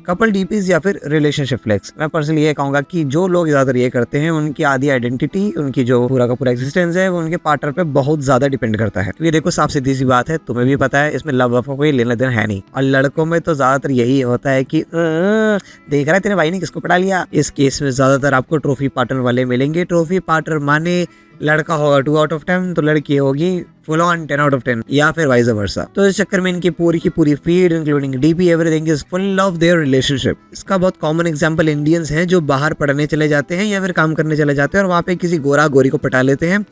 Couple DPs या फिर relationship flex. मैं पर्सनली ये कहूंगा कि जो लोग ज्यादातर ये करते हैं उनकी आधी आइडेंटिटी, उनकी जो पूरा का पूरा एक्सिस्टेंस है वो उनके पार्टनर पे बहुत ज्यादा डिपेंड करता है। क्योंकि देखो साफ सीधी सी बात है, तुम्हें भी पता है इसमें लव का कोई लेना देना है नहीं, और लड़कों में तो ज्यादातर यही होता है कि देख रहा है तेरे भाई ने किसको पटा लिया। इस केस में ज्यादातर आपको ट्रॉफी पार्टनर वाले मिलेंगे। ट्रॉफी पार्टनर माने लड़का होगा 2 आउट ऑफ 10 तो लड़की होगी फुल ऑन 10 आउट ऑफ 10 या फिर वाइस वर्सा। तो इस चक्कर में इनकी पूरी की पूरी feed including DP everything is full of their relationship. इसका बहुत कॉमन एग्जांपल इंडियंस हैं जो बाहर पढ़ने चले जाते हैं या फिर काम करने चले जाते हैं और वहाँ पे किसी गोरा गोरी को पटा लेते हैं,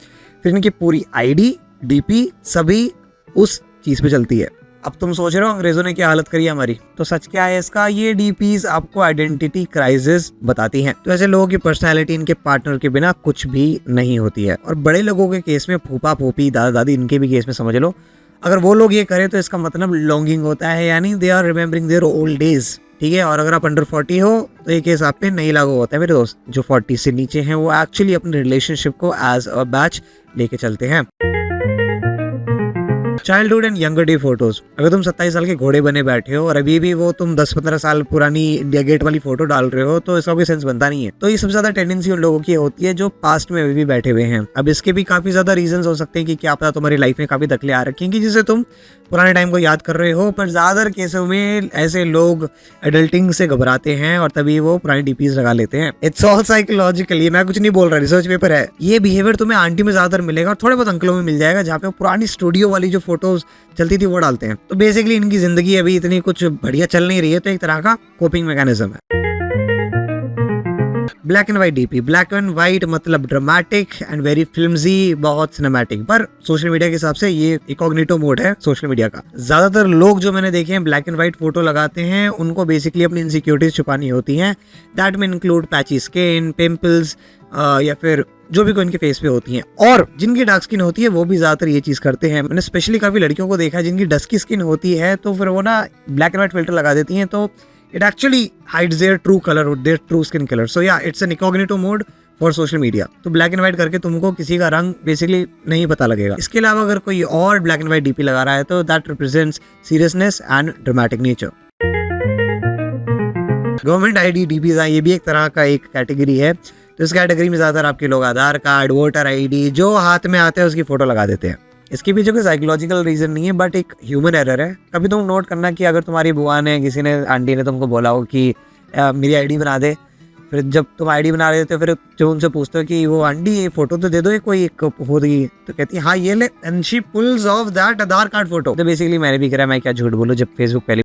फिर इनकी पूरी आईडी डीपी सभी उस चीज पे चलती है। अब तुम सोच रहे हो अंग्रेजों ने क्या हालत करी है हमारी, तो सच क्या है इसका, ये डीपीज आपको आइडेंटिटी क्राइसिस बताती हैं। तो ऐसे लोगों की पर्सनालिटी इनके पार्टनर के बिना कुछ भी नहीं होती है। और बड़े लोगों के केस में फूफा फूफी दादा दादी इनके भी केस में समझ लो, अगर वो लोग ये करें तो इसका मतलब लॉन्गिंग होता है, यानी they are remembering their old days. ठीक है, और अगर आप अंडर 40 हो तो ये केस आप पे नहीं लागू होता है मेरे दोस्त। जो 40 से नीचे हैं वो एक्चुअली अपने रिलेशनशिप को एज अ बैच लेके चलते हैं। Childhood and younger day photos. अगर तुम 27 साल के घोड़े बने बैठे हो और अभी भी वो तुम 10-15 साल पुरानी इंडिया गेट वाली फोटो डाल रहे हो तो इसका कोई सेंस बनता नहीं है। तो ये सबसे ज्यादा टेंडेंसी उन लोगों की होती है जो पास्ट में अभी भी बैठे हुए हैं। अब इसके भी काफी ज्यादा रीजंस हो सकते हैं कि क्या पता तुम्हारी लाइफ में काफी तकलीफ आ रखी हैं जिसे तुम पुराने टाइम को याद कर रहे हो, पर ज्यादातर केसों में ऐसे लोग एडल्टिंग से घबराते हैं और तभी वो पुरानी डीपीज लगा लेते हैं। इट्स ऑल साइकोलॉजिकली, मैं कुछ नहीं बोल रहा, रिसर्च पेपर है। ये बिहेवियर तुम्हें आंटी में ज्यादातर मिलेगा और थोड़े बहुत अंकलों में मिल जाएगा जहाँ पे पुरानी स्टूडियो वाली जो फोटोज चलती थी वो डालते हैं। तो बेसिकली इनकी जिंदगी अभी इतनी कुछ बढ़िया चल नहीं रही है, तो एक तरह का कोपिंग मैकेनिज्म है। Black and white DP. Black and white मतलब ड्रामेटिक एंड वेरी फिल्मजी, बहुत सिनेमैटिक, पर सोशल मीडिया के हिसाब से ये इनकॉग्निटो मोड है सोशल मीडिया का। ज्यादातर लोग जो मैंने देखे हैं ब्लैक एंड व्हाइट फोटो लगाते हैं, उनको बेसिकली अपनी इनसिक्योरिटीज छुपानी होती हैं। दैट में इंक्लूड पैची स्किन, पिंपल्स या फिर जो भी कोई इनके फेस पे होती हैं। और जिनकी डार्क स्किन होती है वो भी ज्यादातर ये चीज करते हैं। मैंने स्पेशली काफी लड़कियों को देखा है जिनकी डस्की स्किन होती है तो फिर वो ना ब्लैक एंड व्हाइट फिल्टर लगा देती हैं, तो it actually hides their true color or their true skin color. So yeah, it's an incognito mode for social media. तो ब्लैक एंड व्हाइट करके तुमको किसी का रंग बेसिकली नहीं पता लगेगा। इसके अलावा अगर कोई और ब्लैक एंड व्हाइट डीपी लगा रहा है तो that represents seriousness and dramatic nature. Government ID DPs ये भी एक तरह का एक कैटेगरी है। तो इस कैटेगरी में ज्यादातर आपके लोग आधार कार्ड, वोटर आईडी जो हाथ में आते हैं उसकी फोटो लगा देते हैं। इसके पीछे कोई साइकोलॉजिकल रीजन नहीं है, बट एक ह्यूमन एरर है। कभी तुम नोट करना कि अगर तुम्हारी बुआ ने, किसी ने, आंटी ने तुमको बोला हो कि मेरी आईडी बना दे, फिर जब तुम आईडी बना रहे थे फिर जब उनसे पूछते हो कि वो आंटी ये फोटो तो दे दो, ये कोई एक होगी, तो कहती है हाँ ये ले, and she pulls off that Aadhaar card photo. तो बेसिकली मैंने भी करा, मैं क्या झूठ बोलूं, जब फेसबुक पहले